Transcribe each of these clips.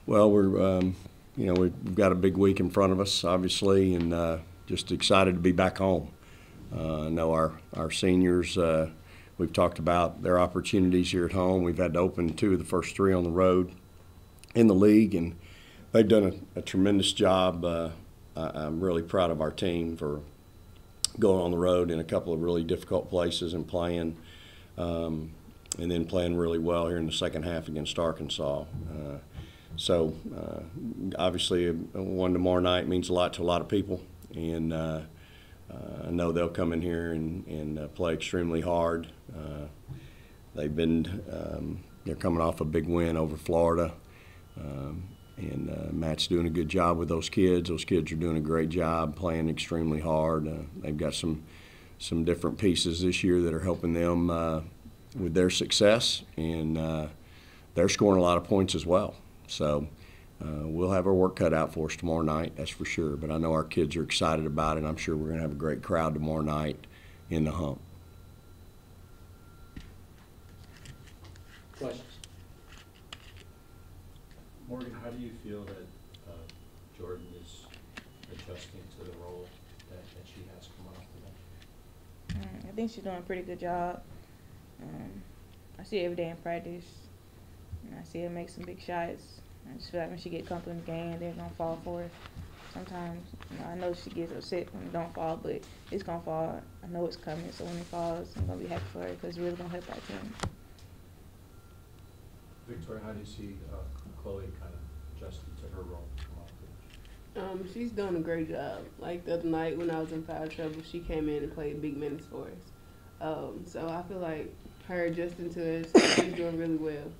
Well, we've got a big week in front of us, obviously, and just excited to be back home. I know our seniors. We've talked about their opportunities here at home. We've had to open two of the first three on the road in the league, and they've done a tremendous job. I'm really proud of our team for going on the road in a couple of really difficult places and playing, and then playing really well here in the second half against Arkansas. So obviously, one tomorrow night means a lot to a lot of people, and I know they'll come in here and play extremely hard. They're coming off a big win over Florida, and Matt's doing a good job with those kids. Those kids are doing a great job, playing extremely hard. They've got some different pieces this year that are helping them with their success, and they're scoring a lot of points as well. So we'll have our work cut out for us tomorrow night, that's for sure. But I know our kids are excited about it. I'm sure we're going to have a great crowd tomorrow night in the Hump. Questions? Morgan, how do you feel that Jordan is adjusting to the role that she has come off the bench? I think she's doing a pretty good job. I see her every day in practice, and I see her make some big shots. I just feel like when she get comfortable in the game, they're going to fall for it. Sometimes, I know she gets upset when it don't fall, but it's going to fall. I know it's coming, so when it falls, I'm going to be happy for her because it's really going to help our team. Victoria, how do you see Chloe kind of adjusting to her role come off the bench? She's done a great job. Like the other night when I was in foul trouble, she came in and played big minutes for us. So I feel like her adjusting to us, she's doing really well.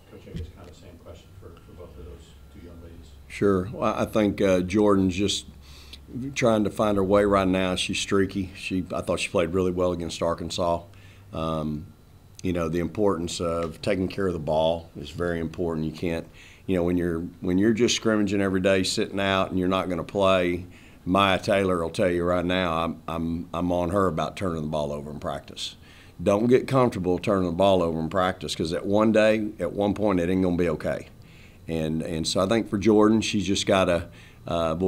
Coach, I guess kind of same question for both of those two young ladies. Sure. Well, I think Jordan's just trying to find her way right now. She's streaky. I thought she played really well against Arkansas. The importance of taking care of the ball is very important. You can't, when you're just scrimmaging every day, sitting out, and you're not going to play. Maya Taylor will tell you right now, I'm on her about turning the ball over in practice. Don't get comfortable turning the ball over in practice, because at one point, it ain't going to be okay. And so I think for Jordan, she's just got to.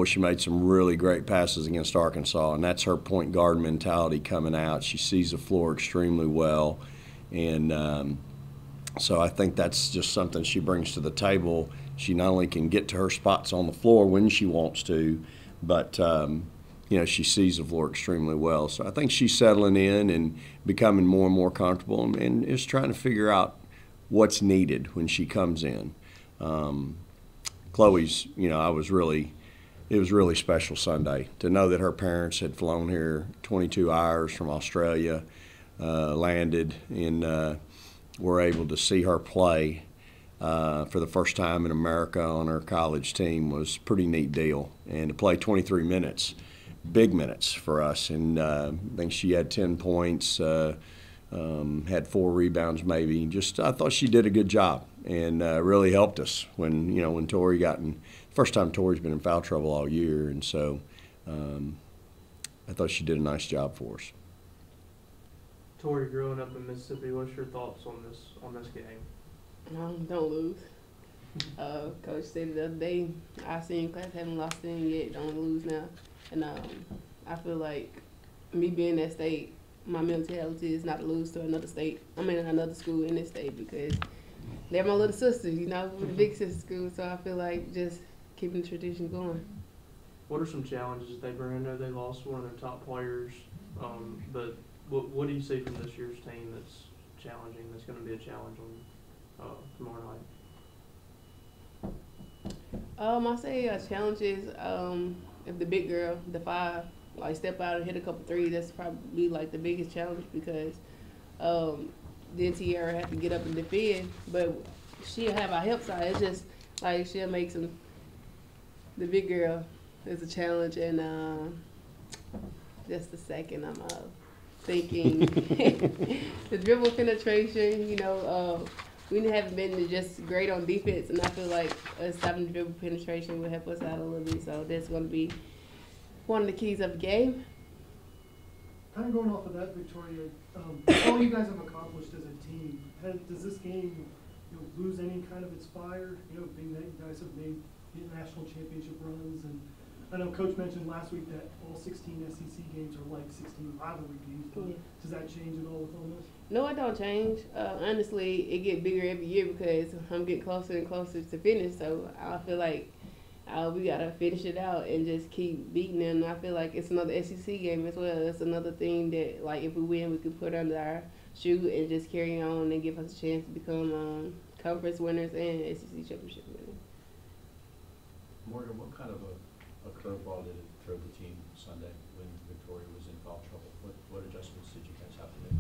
She made some really great passes against Arkansas, and that's her point guard mentality coming out. She sees the floor extremely well. And so I think that's just something she brings to the table. She not only can get to her spots on the floor when she wants to, but she sees the floor extremely well. So I think she's settling in and becoming more and more comfortable, and is trying to figure out what's needed when she comes in. Chloe's, it was really special Sunday to know that her parents had flown here 22 hours from Australia. Landed and were able to see her play for the first time in America on her college team was a pretty neat deal. And to play 23 minutes, big minutes for us. And I think she had 10 points, had 4 rebounds maybe. I thought she did a good job and really helped us when Tori first time Tori's been in foul trouble all year. And so I thought she did a nice job for us. Tori, growing up in Mississippi, what's your thoughts on this game? Don't lose. Coach said the other day, our senior class haven't lost in yet. Don't lose now. And I feel like me being that state, my mentality is not to lose to another school in this state, because they're my little sisters. We're the big sister school. So I feel like just keeping the tradition going. What are some challenges they bring? I know they lost one of their top players, but what do you see from this year's team that's challenging, that's going to be a challenge on tomorrow night? I say a challenge is if the big girl, the 5, step out and hit a couple threes, that's probably the biggest challenge, because then Tierra have to get up and defend, but she'll have our help side. It's just she'll make some. The big girl is a challenge, and just a second, I'm thinking the dribble penetration. We haven't been just great on defense, and I feel like us having dribble penetration will help us out a little bit. So that's going to be one of the keys of the game. Kind of going off of that, Victoria, all you guys have accomplished as a team, does this game lose any kind of its fire? Being that you guys have made national championship runs, and I know Coach mentioned last week that all 16 SEC games are like 16 rivalry games. But Yeah. does that change at all with all this? No, it don't change. Honestly, it get bigger every year because I'm getting closer and closer to finish. So I feel like we gotta finish it out and just keep beating them. I feel like it's another SEC game as well. It's another thing that, like, if we win, we could put under our shoe and just carry on and give us a chance to become conference winners and SEC championship winners. Morgan, what kind of a curveball did it throw the team Sunday when Victoria was in foul trouble? What adjustments did you guys have to make?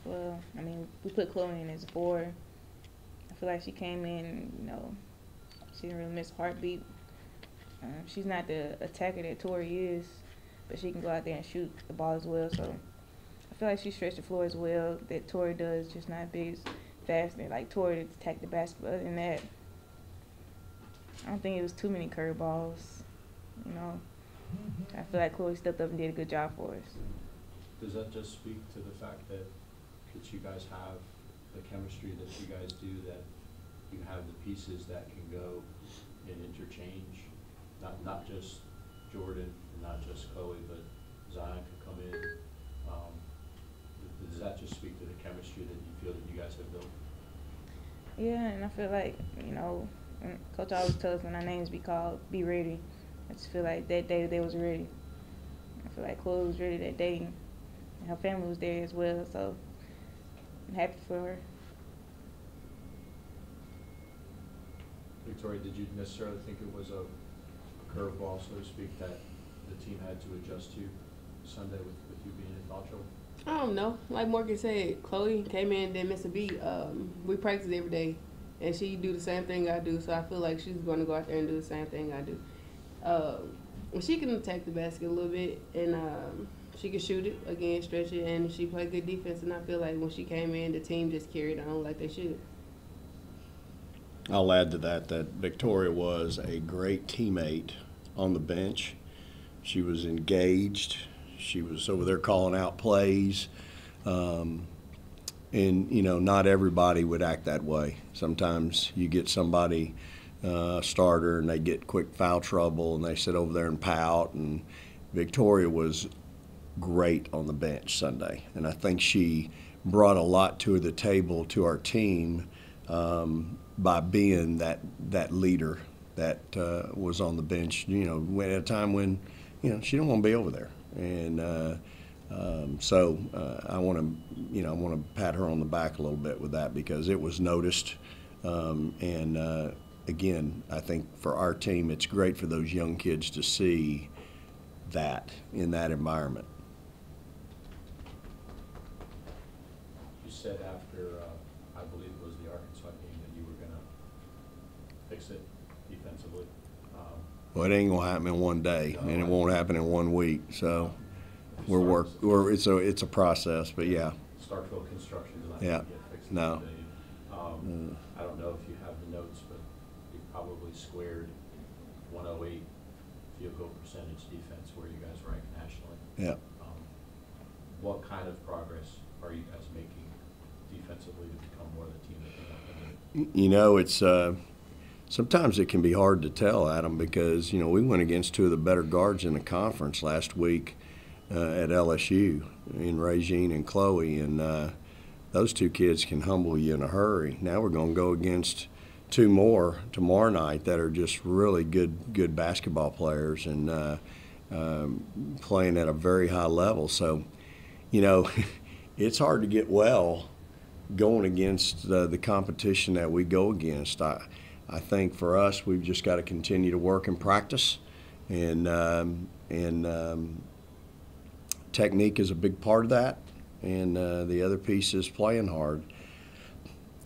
Well, I mean, we put Chloe in as 4. I feel like she came in, she didn't really miss a heartbeat. She's not the attacker that Tori is, but she can go out there and shoot the ball as well. So I feel like she stretched the floor as well that Tori does, just not big as fast like Tori to attack the basket. Other than that, I don't think it was too many curveballs. I feel like Chloe stepped up and did a good job for us. Does that just speak to the fact that you guys have the chemistry that you guys do, that you have the pieces that can go and interchange, not just Jordan, not just Chloe, but Zion could come in. Does that just speak to the chemistry that you feel that you guys have built? Yeah, and I feel like, when Coach always tells us when our names be called, be ready. I just feel like that day they was ready. I feel like Chloe was ready that day, and her family was there as well, so I'm happy for her. Victoria, did you necessarily think it was a curveball, so to speak, that the team had to adjust to Sunday with you being in foul trouble? I don't know. Like Morgan said, Chloe came in and didn't miss a beat. We practice every day, and she do the same thing I do, so I feel like she's going to go out there and do the same thing I do. She can attack the basket a little bit, and she can shoot it, again, stretch it, and she played good defense, and I feel like when she came in, the team just carried on like they should. I'll add to that Victoria was a great teammate on the bench. She was engaged. She was over there calling out plays. And, not everybody would act that way. Sometimes you get somebody, starter, and they get quick foul trouble, and they sit over there and pout. And Victoria was great on the bench Sunday. And I think she brought a lot to the table to our team by being that leader that was on the bench, at a time when, she didn't want to be over there. And so I want to pat her on the back a little bit with that, because it was noticed. Again, I think for our team, it's great for those young kids to see that in that environment. You said after, I believe it was the Arkansas game, that you were going to fix it defensively. Well, it ain't gonna happen in one day, No, and it won't happen in 1 week. So it's a process, but yeah. Starkville construction is not Yeah. going to get fixed. No. Today. I don't know if you have the notes, but you probably squared 108 field goal percentage defense where you guys rank nationally. Yeah. What kind of progress are you guys making defensively to become more the team that you want to be? It's sometimes it can be hard to tell, Adam, because we went against 2 of the better guards in the conference last week at LSU, in Regine and Chloe, and those 2 kids can humble you in a hurry. Now we're going to go against 2 more tomorrow night that are just really good basketball players and playing at a very high level. So, it's hard to get well going against the competition that we go against. I think for us, we've just got to continue to work and practice, and technique is a big part of that, and the other piece is playing hard.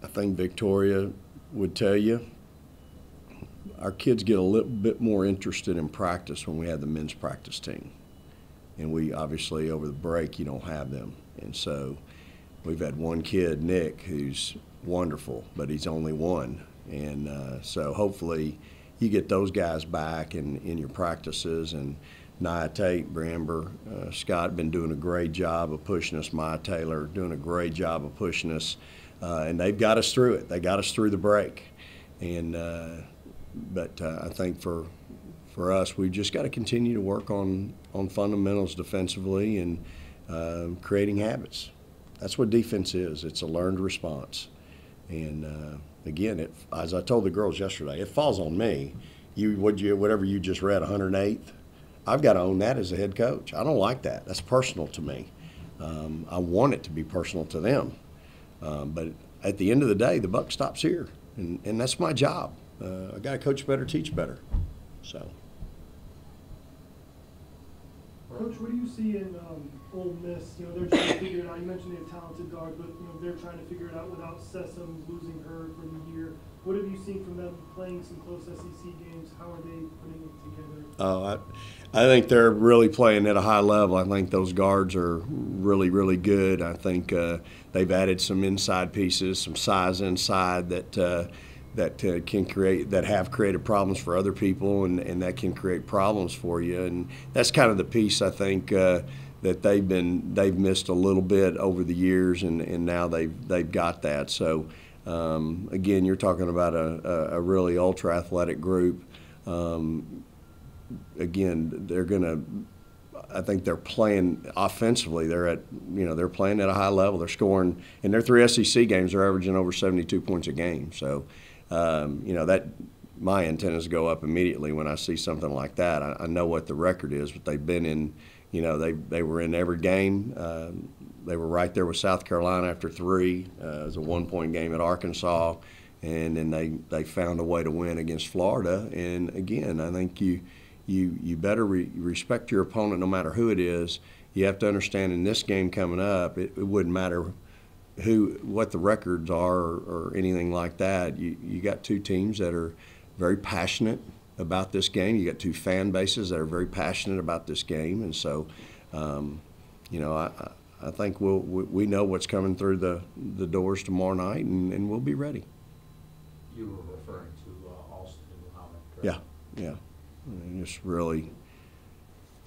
I think Victoria would tell you our kids get a little bit more interested in practice when we have the men's practice team, and we obviously over the break you don't have them, and so we've had one kid, Nick, who's wonderful, but he's only one. And so hopefully you get those guys back in your practices, and Nia Tate, Bramber, Scott been doing a great job of pushing us. Maya Taylor doing a great job of pushing us, and they've got us through it. They got us through the break, and but I think for us, we've just got to continue to work on fundamentals defensively and creating habits. That's what defense is. It's a learned response. And again, as I told the girls yesterday, it falls on me. Whatever you just read, 108th. I've got to own that as a head coach. I don't like that. That's personal to me. I want it to be personal to them. But at the end of the day, the buck stops here, and that's my job. I got to coach better, teach better. So. Coach, what do you see in Ole Miss? You know, they're trying to figure it out. You mentioned they have talented guard, but you know they're trying to figure it out without Sessom losing her for the year. What have you seen from them playing some close SEC games? How are they putting it together? Oh, I think they're really playing at a high level. I think those guards are really, really good. I think they've added some inside pieces, some size inside that can create, that have created problems for other people, and that can create problems for you. And that's kind of the piece I think that they've missed a little bit over the years, and now they've got that. So again, you're talking about a really ultra athletic group. Again, I think they're playing offensively. They're playing at a high level. They're scoring in their 3 SEC games. They're averaging over 72 points a game. So. That my antennas go up immediately when I see something like that. I know what the record is, but they've been in, they were in every game. They were right there with South Carolina after 3. It was a 1-point game at Arkansas, and then they found a way to win against Florida. And again, I think you better respect your opponent no matter who it is. You have to understand in this game coming up, it wouldn't matter what the records are or anything like that. You got 2 teams that are very passionate about this game. You got 2 fan bases that are very passionate about this game, and so I think we know what's coming through the doors tomorrow night, and we'll be ready. You were referring to Alston and Muhammad, correct? Yeah. And just really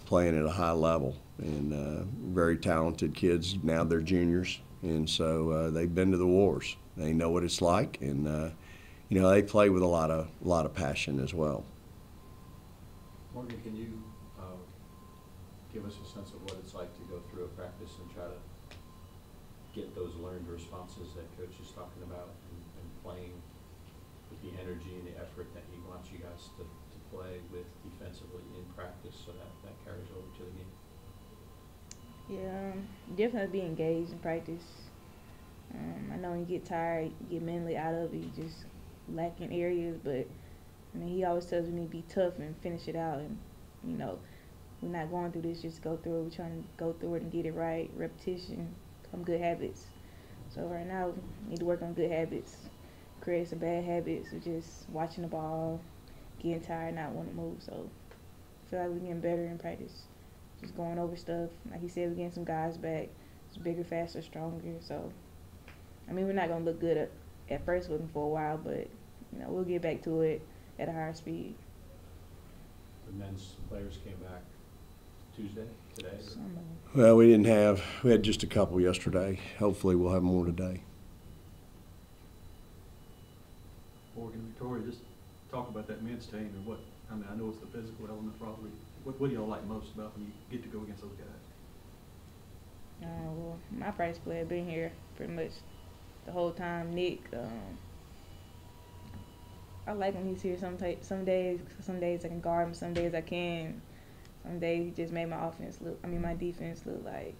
playing at a high level, and very talented kids. Now they're juniors. And so they've been to the wars. They know what it's like, and they play with a lot of passion as well. Morgan, can you give us a sense of what it's like to go through a practice and try to get those learned responses that Coach is talking about, and playing with the energy and the effort that he wants you guys to play with defensively in practice, so that carries over to the game? Yeah, definitely be engaged in practice. I know when you get tired, you get mentally out of it, you just lack in areas, but he always tells me to be tough and finish it out, and we're not going through this just to go through it. We're trying to go through it and get it right, repetition, become good habits. So right now, we need to work on good habits, create some bad habits of just watching the ball, getting tired, not wanting to move. So I feel like we're getting better in practice. Just going over stuff. Like he said, we're getting some guys back. It's bigger, faster, stronger. So, we're not going to look good at first with them for a while, but, we'll get back to it at a higher speed. The men's players came back today? Well, we had just a couple yesterday. Hopefully we'll have more today. Morgan, Victoria, just talk about that men's team and what, I know it's the physical element probably. What do y'all like most about when you get to go against those guys? Well, my practice player been here pretty much the whole time. Nick, I like when he's here. Some days I can guard him. Some days I can. Some days he just made my defense look like,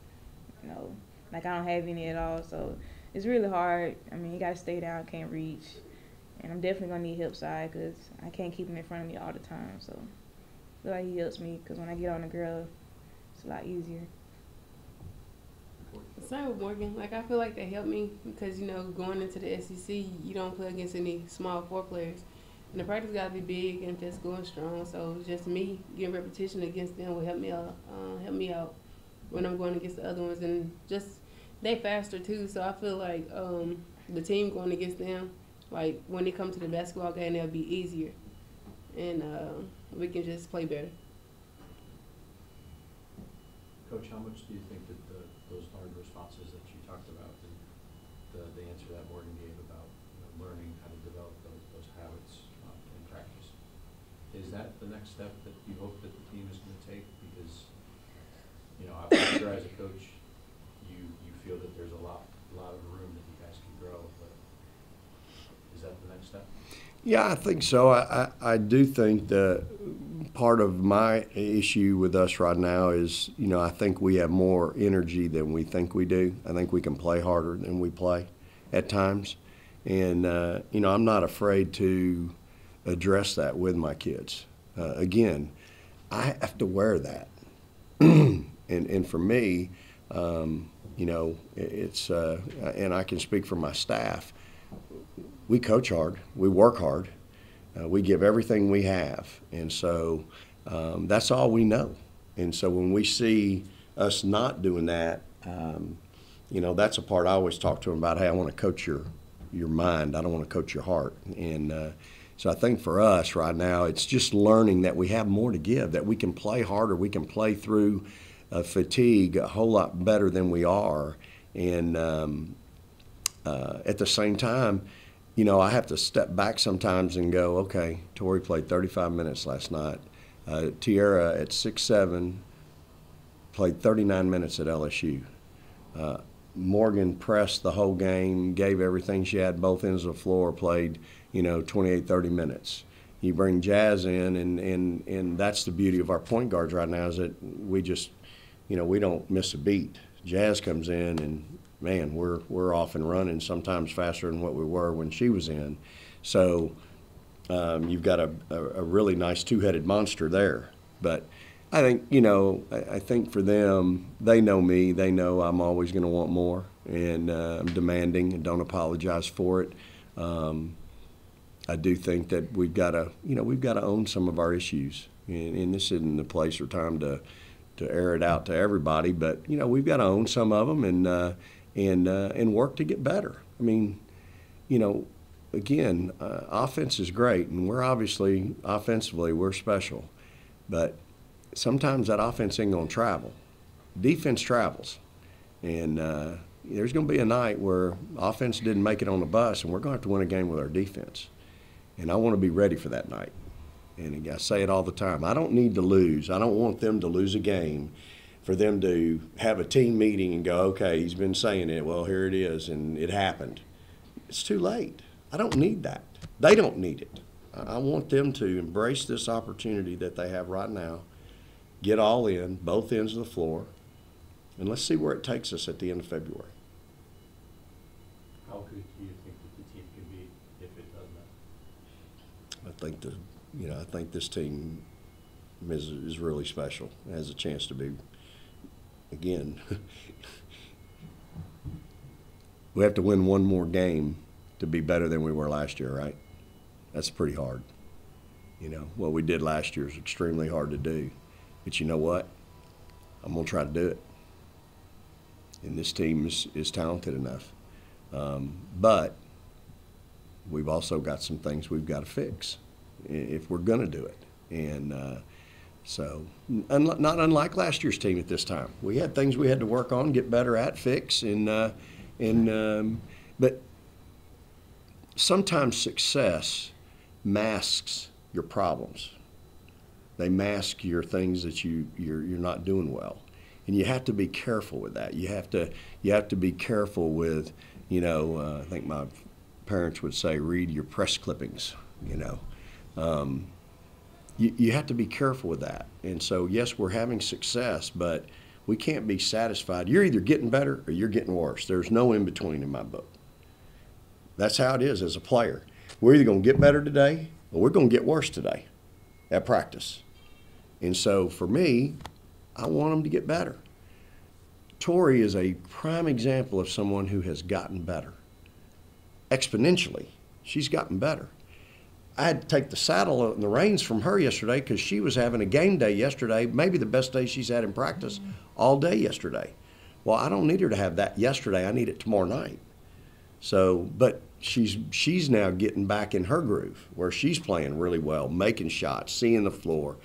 like I don't have any at all. So it's really hard. You got to stay down, can't reach. And I'm definitely going to need help side because I can't keep him in front of me all the time. So I feel like he helps me because when I get on the girl, it's a lot easier. Same with Morgan. I feel like they help me because, going into the SEC, you don't play against any small 4 players. And the practice got to be big and physical and strong. So just me getting repetition against them will help me out when I'm going against the other ones. And just they faster too. So I feel like the team going against them, when they come to the basketball game, they'll be easier. And we can just play better. Coach, how much do you think that those learned responses that you talked about, and the answer that Morgan gave about learning how to develop those habits in practice, is that the next step that you hope that the team is going to take? Because I'm sure as a coach, you feel that there's a lot of room that you guys can grow, but is that the next step? Yeah, I think so. I do think that part of my issue with us right now is, I think we have more energy than we think we do. I think we can play harder than we play at times. And, I'm not afraid to address that with my kids. Again, I have to wear that. and for me, it's, and I can speak for my staff, we coach hard, we work hard, we give everything we have, and so that's all we know. And so when we see us not doing that, that's a part I always talk to them about. Hey, I want to coach your mind. I don't want to coach your heart. And so I think for us right now, it's just learning that we have more to give, that we can play harder, we can play through fatigue a whole lot better than we are, and at the same time, I have to step back sometimes and go, okay, Tori played 35 minutes last night. Tiara at 6'7" played 39 minutes at LSU. Morgan pressed the whole game, gave everything she had, both ends of the floor, played, 28, 30 minutes. You bring Jazz in, and that's the beauty of our point guards right now, is that we just, we don't miss a beat. Jazz comes in, and man, we're off and running, sometimes faster than what we were when she was in. So you've got a really nice two-headed monster there. But I think, I think for them, they know me. They know I'm always going to want more, and I'm demanding and don't apologize for it. I do think that we've got to own some of our issues, and this isn't the place or time to air it out to everybody. But we've got to own some of them and work to get better. I mean, again, offense is great, and we're obviously offensively we're special, but sometimes that offense ain't gonna travel. Defense travels, and there's gonna be a night where offense didn't make it on the bus, and we're gonna have to win a game with our defense. And I want to be ready for that night. And I say it all the time. I don't need to lose. I don't want them to lose a game for them to have a team meeting and go, okay, he's been saying it, well, here it is, and it happened. It's too late. I don't need that. They don't need it. I want them to embrace this opportunity that they have right now, get all in, both ends of the floor, and let's see where it takes us at the end of February. How good do you think that the team can be if it does that? I think this team is really special. It has a chance to be, again, we have to win one more game to be better than we were last year, right? That's pretty hard. What we did last year is extremely hard to do. But you know what? I'm going to try to do it. And this team is talented enough. But we've also got some things we've got to fix if we're going to do it. And so not unlike last year's team at this time. We had things we had to work on, get better at, fix. But sometimes success masks your problems. They mask your things that you're not doing well, and you have to be careful with that. You have to be careful with, I think my parents would say, read your press clippings. You have to be careful with that. And so yes, we're having success, but we can't be satisfied. You're either getting better or you're getting worse. There's no in between in my book. That's how it is as a player. We're either going to get better today or we're going to get worse today at practice. And so for me, I want them to get better. Tori is a prime example of someone who has gotten better. Exponentially, she's gotten better. I had to take the saddle and the reins from her yesterday because she was having a game day yesterday, maybe the best day she's had in practice all day yesterday. Well, I don't need her to have that yesterday. I need it tomorrow night. So, but she's now getting back in her groove where she's playing really well, making shots, seeing the floor,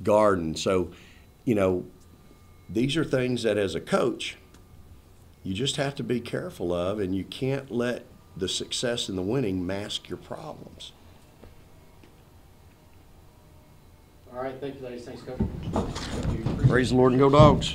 guarding. So, these are things that as a coach, you just have to be careful of, and you can't let the success and the winning mask your problems. All right, thank you, ladies. Thanks, Coach. Praise the Lord and go Dogs.